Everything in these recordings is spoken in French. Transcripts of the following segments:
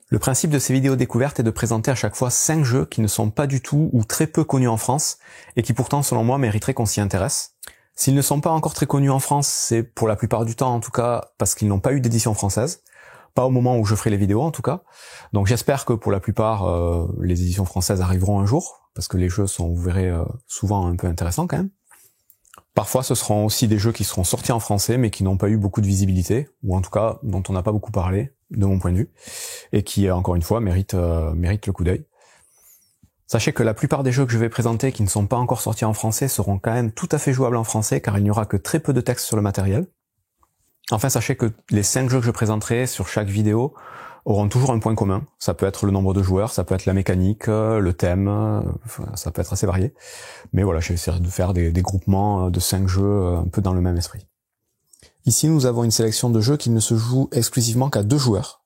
Le principe de ces vidéos découvertes est de présenter à chaque fois 5 jeux qui ne sont pas du tout ou très peu connus en France et qui pourtant selon moi mériteraient qu'on s'y intéresse. S'ils ne sont pas encore très connus en France, c'est pour la plupart du temps en tout cas parce qu'ils n'ont pas eu d'édition française. Pas au moment où je ferai les vidéos en tout cas. Donc j'espère que pour la plupart les éditions françaises arriveront un jour, parce que les jeux sont, vous verrez, souvent un peu intéressants quand même. Parfois ce seront aussi des jeux qui seront sortis en français mais qui n'ont pas eu beaucoup de visibilité, ou en tout cas dont on n'a pas beaucoup parlé, de mon point de vue, et qui encore une fois méritent le coup d'œil. Sachez que la plupart des jeux que je vais présenter qui ne sont pas encore sortis en français seront quand même tout à fait jouables en français, car il n'y aura que très peu de texte sur le matériel. Enfin, sachez que les 5 jeux que je présenterai sur chaque vidéo auront toujours un point commun. Ça peut être le nombre de joueurs, ça peut être la mécanique, le thème, ça peut être assez varié. Mais voilà, j'essaierai de faire des groupements de 5 jeux un peu dans le même esprit. Ici, nous avons une sélection de jeux qui ne se jouent exclusivement qu'à 2 joueurs.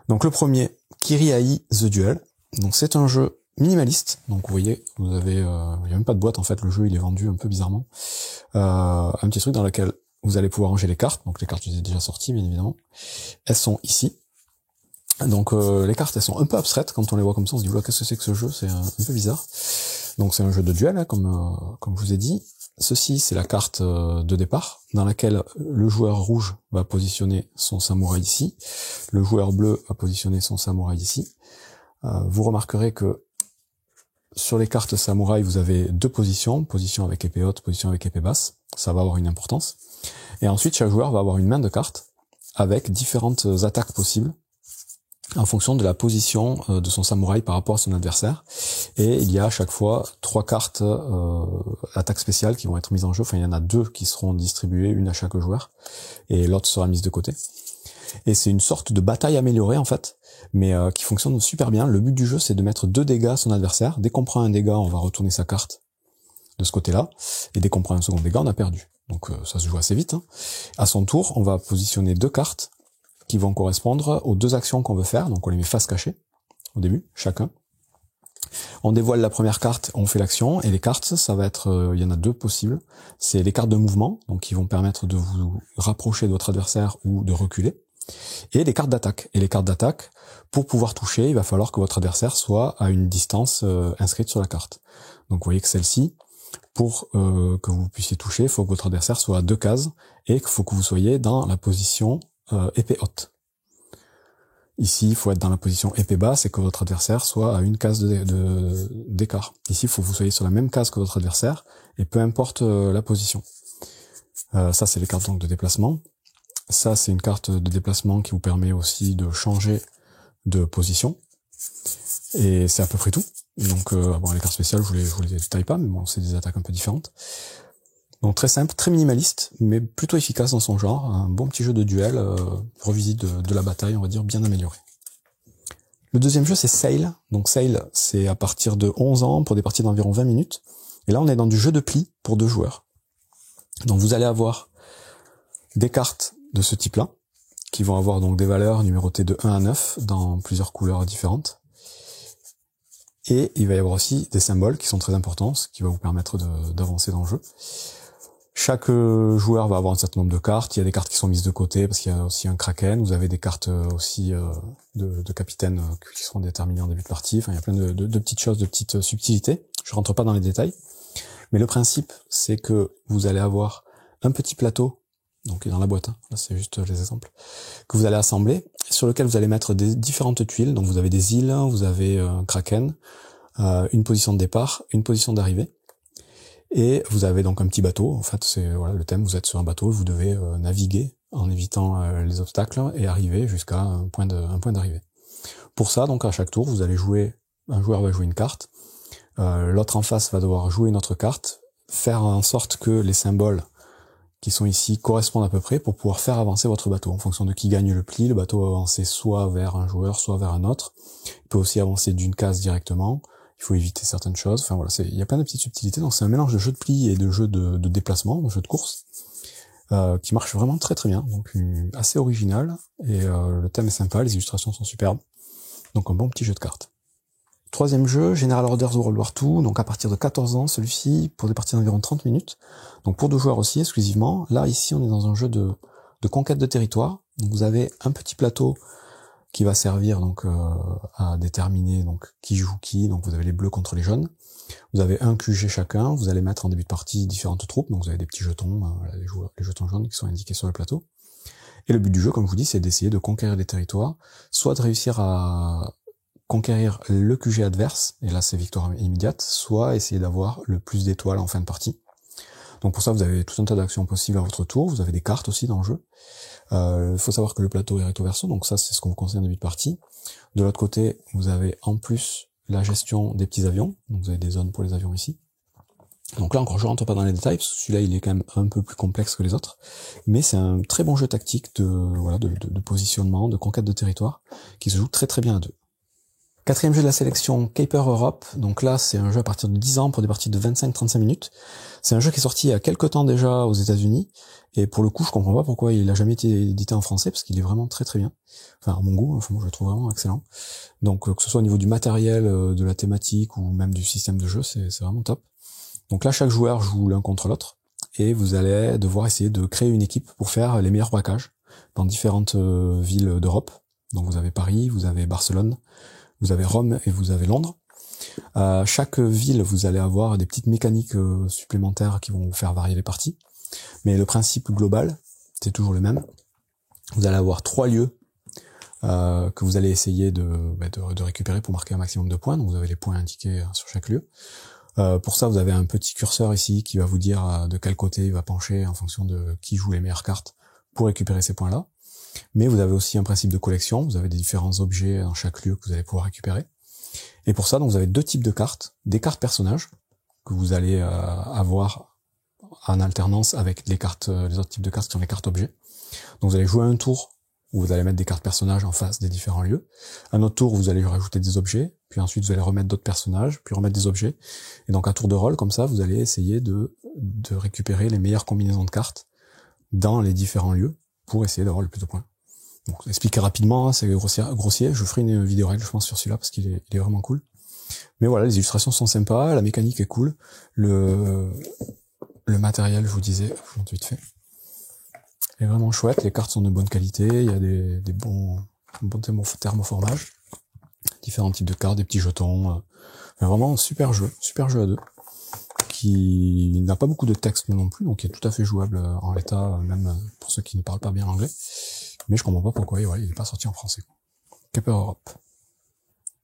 Donc le premier, Kiri-ai The Duel. Donc c'est un jeu minimaliste. Donc vous voyez, vous avez, il n'y a même pas de boîte en fait, le jeu il est vendu un peu bizarrement. Un petit truc dans lequel vous allez pouvoir ranger les cartes. Donc les cartes je les ai déjà sorties bien évidemment. Elles sont ici. Donc les cartes elles sont un peu abstraites quand on les voit comme ça, on se dit voilà, qu'est-ce que c'est que ce jeu, c'est un peu bizarre. Donc c'est un jeu de duel hein, comme je vous ai dit. Ceci c'est la carte de départ dans laquelle le joueur rouge va positionner son samouraï ici, le joueur bleu va positionner son samouraï ici. Vous remarquerez que sur les cartes samouraï vous avez 2 positions, position avec épée haute, position avec épée basse, ça va avoir une importance. Et ensuite chaque joueur va avoir une main de cartes avec différentes attaques possibles en fonction de la position de son samouraï par rapport à son adversaire. Et il y a à chaque fois 3 cartes attaques spéciales qui vont être mises en jeu. Enfin, il y en a 2 qui seront distribuées, une à chaque joueur, et l'autre sera mise de côté. Et c'est une sorte de bataille améliorée en fait, mais qui fonctionne super bien. Le but du jeu, c'est de mettre 2 dégâts à son adversaire. Dès qu'on prend un dégât, on va retourner sa carte de ce côté-là, et dès qu'on prend un second dégât, on a perdu. Donc ça se joue assez vite. Hein. À son tour, on va positionner 2 cartes qui vont correspondre aux 2 actions qu'on veut faire. Donc on les met face cachée au début, chacun. On dévoile la première carte, on fait l'action, et les cartes, ça va être, il y en a 2 possibles. C'est les cartes de mouvement, donc qui vont permettre de vous rapprocher de votre adversaire ou de reculer, et les cartes d'attaque. Et les cartes d'attaque, pour pouvoir toucher, il va falloir que votre adversaire soit à une distance inscrite sur la carte. Donc vous voyez que celle-ci, pour que vous puissiez toucher, il faut que votre adversaire soit à 2 cases, et qu'il faut que vous soyez dans la position épée haute. Ici, il faut être dans la position épée basse et que votre adversaire soit à une case d'écart. Ici, il faut que vous soyez sur la même case que votre adversaire, et peu importe la position. Ça, c'est les cartes donc de déplacement. Ça, c'est une carte de déplacement qui vous permet aussi de changer de position. Et c'est à peu près tout. Donc, bon, les cartes spéciales, je vous les détaille pas, mais bon, c'est des attaques un peu différentes. Donc très simple, très minimaliste, mais plutôt efficace dans son genre. Un bon petit jeu de duel, revisite de la bataille, on va dire, bien amélioré. Le deuxième jeu, c'est Sail. Donc Sail, c'est à partir de 11 ans, pour des parties d'environ 20 minutes. Et là, on est dans du jeu de pli pour 2 joueurs. Donc vous allez avoir des cartes de ce type-là, qui vont avoir donc des valeurs numérotées de 1 à 9, dans plusieurs couleurs différentes. Et il va y avoir aussi des symboles qui sont très importants, ce qui va vous permettre d'avancer dans le jeu. Chaque joueur va avoir un certain nombre de cartes. Il y a des cartes qui sont mises de côté parce qu'il y a aussi un kraken. Vous avez des cartes aussi de capitaine qui seront déterminées en début de partie. Enfin, il y a plein de petites choses, de petites subtilités. Je rentre pas dans les détails. Mais le principe, c'est que vous allez avoir un petit plateau, donc dans la boîte, hein, là c'est juste les exemples, que vous allez assembler, sur lequel vous allez mettre des différentes tuiles. Donc vous avez des îles, vous avez un kraken, une position de départ, une position d'arrivée. Et vous avez donc un petit bateau, en fait, c'est voilà le thème, vous êtes sur un bateau, vous devez naviguer en évitant les obstacles et arriver jusqu'à un point d'arrivée. Pour ça, donc à chaque tour, vous allez jouer, un joueur va jouer une carte, l'autre en face va devoir jouer une autre carte, faire en sorte que les symboles qui sont ici correspondent à peu près pour pouvoir faire avancer votre bateau. En fonction de qui gagne le pli, le bateau va avancer soit vers un joueur, soit vers un autre. Il peut aussi avancer d'une case directement. Il faut éviter certaines choses. Enfin voilà, il y a plein de petites subtilités. Donc c'est un mélange de jeu de pli et de jeu de déplacement, de jeu de course, qui marche vraiment très très bien. Donc assez original, et le thème est sympa, les illustrations sont superbes. Donc un bon petit jeu de cartes. Troisième jeu, General Orders World War II, donc à partir de 14 ans, celui-ci, pour des parties d'environ 30 minutes. Donc pour 2 joueurs aussi, exclusivement. Là, ici, on est dans un jeu de conquête de territoire. Donc vous avez un petit plateau qui va servir donc à déterminer donc qui joue qui. Donc vous avez les bleus contre les jaunes. Vous avez un QG chacun. Vous allez mettre en début de partie différentes troupes. Donc vous avez des petits jetons, les jetons jaunes qui sont indiqués sur le plateau. Et le but du jeu, comme je vous dis, c'est d'essayer de conquérir des territoires, soit de réussir à conquérir le QG adverse, et là c'est victoire immédiate, soit essayer d'avoir le plus d'étoiles en fin de partie. Donc pour ça, vous avez tout un tas d'actions possibles à votre tour. Vous avez des cartes aussi dans le jeu. Il faut savoir que le plateau est recto verso, donc ça c'est ce qu'on vous conseille en début de partie. De l'autre côté, vous avez en plus la gestion des petits avions, donc vous avez des zones pour les avions ici. Donc là encore, je rentre pas dans les détails, parce que celui-là il est quand même un peu plus complexe que les autres, mais c'est un très bon jeu tactique de positionnement, de conquête de territoire, qui se joue très très bien à deux. Quatrième jeu de la sélection, Caper Europe. Donc là, c'est un jeu à partir de 10 ans pour des parties de 25-35 minutes. C'est un jeu qui est sorti il y a quelques temps déjà aux États-Unis. Et pour le coup, je comprends pas pourquoi il a jamais été édité en français, parce qu'il est vraiment très très bien. Enfin, à mon goût, moi je le trouve vraiment excellent. Donc que ce soit au niveau du matériel, de la thématique ou même du système de jeu, c'est vraiment top. Donc là, chaque joueur joue l'un contre l'autre. Et vous allez devoir essayer de créer une équipe pour faire les meilleurs braquages dans différentes villes d'Europe. Donc vous avez Paris, vous avez Barcelone, vous avez Rome et vous avez Londres. Chaque ville, vous allez avoir des petites mécaniques supplémentaires qui vont vous faire varier les parties. Mais le principe global, c'est toujours le même. Vous allez avoir 3 lieux que vous allez essayer de récupérer pour marquer un maximum de points. Donc vous avez les points indiqués sur chaque lieu. Pour ça, vous avez un petit curseur ici qui va vous dire de quel côté il va pencher en fonction de qui joue les meilleures cartes pour récupérer ces points-là. Mais vous avez aussi un principe de collection, vous avez des différents objets dans chaque lieu que vous allez pouvoir récupérer. Et pour ça, donc, vous avez 2 types de cartes. Des cartes personnages, que vous allez avoir en alternance avec les autres types de cartes qui sont les cartes objets. Donc vous allez jouer un tour où vous allez mettre des cartes personnages en face des différents lieux. Un autre tour, vous allez rajouter des objets, puis ensuite vous allez remettre d'autres personnages, puis remettre des objets. Et donc à tour de rôle, comme ça, vous allez essayer de récupérer les meilleures combinaisons de cartes dans les différents lieux pour essayer d'avoir le plus de points. Donc, expliquer rapidement, c'est grossier. Je ferai une vidéo règle, je pense, sur celui-là, parce qu'il est vraiment cool. Mais voilà, les illustrations sont sympas, la mécanique est cool. Le matériel, je vous disais, je vous montre vite fait, est vraiment chouette. Les cartes sont de bonne qualité, il y a des bons thermoformages, différents types de cartes, des petits jetons. Vraiment, super jeu à deux, qui n'a pas beaucoup de texte non plus, donc qui est tout à fait jouable en l'état, même pour ceux qui ne parlent pas bien anglais. Mais je comprends pas pourquoi il n'est pas sorti en français. Caper Europe.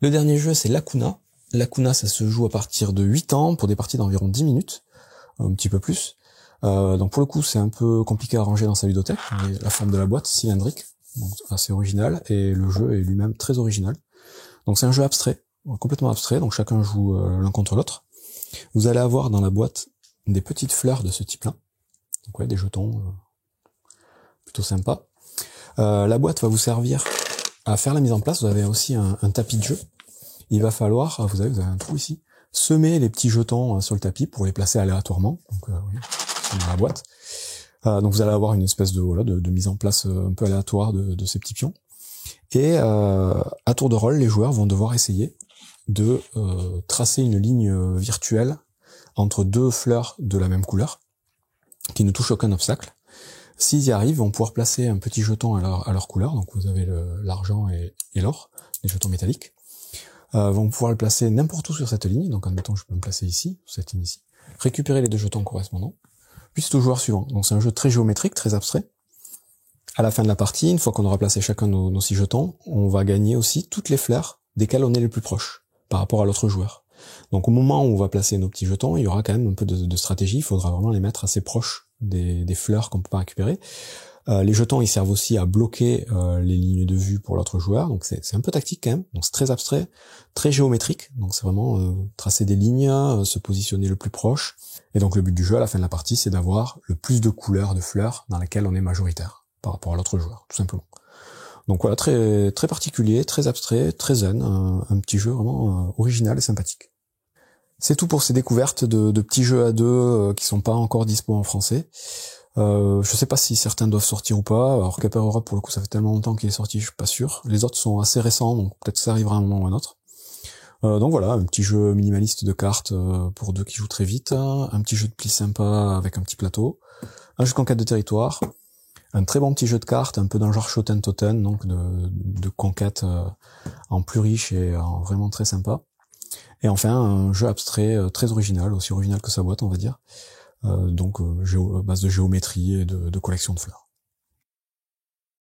Le dernier jeu, c'est Lacuna. Lacuna, ça se joue à partir de 8 ans pour des parties d'environ 10 minutes, un petit peu plus. Donc pour le coup, c'est un peu compliqué à ranger dans sa ludothèque. La forme de la boîte, cylindrique, donc assez original, et le jeu est lui-même très original. Donc c'est un jeu abstrait, complètement abstrait, donc chacun joue l'un contre l'autre. Vous allez avoir dans la boîte des petites fleurs de ce type-là. Donc ouais, des jetons plutôt sympas. La boîte va vous servir à faire la mise en place. Vous avez aussi un tapis de jeu. Il va falloir, vous avez un trou ici, semer les petits jetons sur le tapis pour les placer aléatoirement. Donc oui, c'est dans la boîte. Donc vous allez avoir une espèce de mise en place un peu aléatoire de ces petits pions. Et à tour de rôle, les joueurs vont devoir essayer de tracer une ligne virtuelle entre 2 fleurs de la même couleur qui ne touchent aucun obstacle. S'ils y arrivent, ils vont pouvoir placer un petit jeton à leur couleur, donc vous avez l'argent et l'or, les jetons métalliques, vont pouvoir le placer n'importe où sur cette ligne, donc admettons je peux me placer ici, sur cette ligne ici, récupérer les 2 jetons correspondants, puis c'est au joueur suivant. Donc c'est un jeu très géométrique, très abstrait. À la fin de la partie, une fois qu'on aura placé chacun nos 6 jetons, on va gagner aussi toutes les fleurs desquelles on est les plus proches par rapport à l'autre joueur. Donc au moment où on va placer nos petits jetons, il y aura quand même un peu de stratégie, il faudra vraiment les mettre assez proches des fleurs qu'on peut pas récupérer. Les jetons, ils servent aussi à bloquer les lignes de vue pour l'autre joueur, donc c'est un peu tactique quand même, donc c'est très abstrait, très géométrique, donc c'est vraiment tracer des lignes, se positionner le plus proche, et donc le but du jeu à la fin de la partie, c'est d'avoir le plus de couleurs de fleurs dans lesquelles on est majoritaire par rapport à l'autre joueur, tout simplement. Donc voilà, très très particulier, très abstrait, très zen, un petit jeu vraiment original et sympathique. C'est tout pour ces découvertes de petits jeux à deux qui sont pas encore dispo en français. Je sais pas si certains doivent sortir ou pas. Alors Caper Europe, pour le coup, ça fait tellement longtemps qu'il est sorti, je suis pas sûr. Les autres sont assez récents, donc peut-être que ça arrivera à un moment ou à un autre. Donc voilà, un petit jeu minimaliste de cartes pour 2 qui jouent très vite, un petit jeu de pli sympa avec un petit plateau, un jeu de conquête de territoire, Un très bon petit jeu de cartes, un peu dans le genre Shoten Toten, donc de conquête en plus riche et en vraiment très sympa. Et enfin, un jeu abstrait très original, aussi original que sa boîte, on va dire. Donc base de géométrie et de collection de fleurs.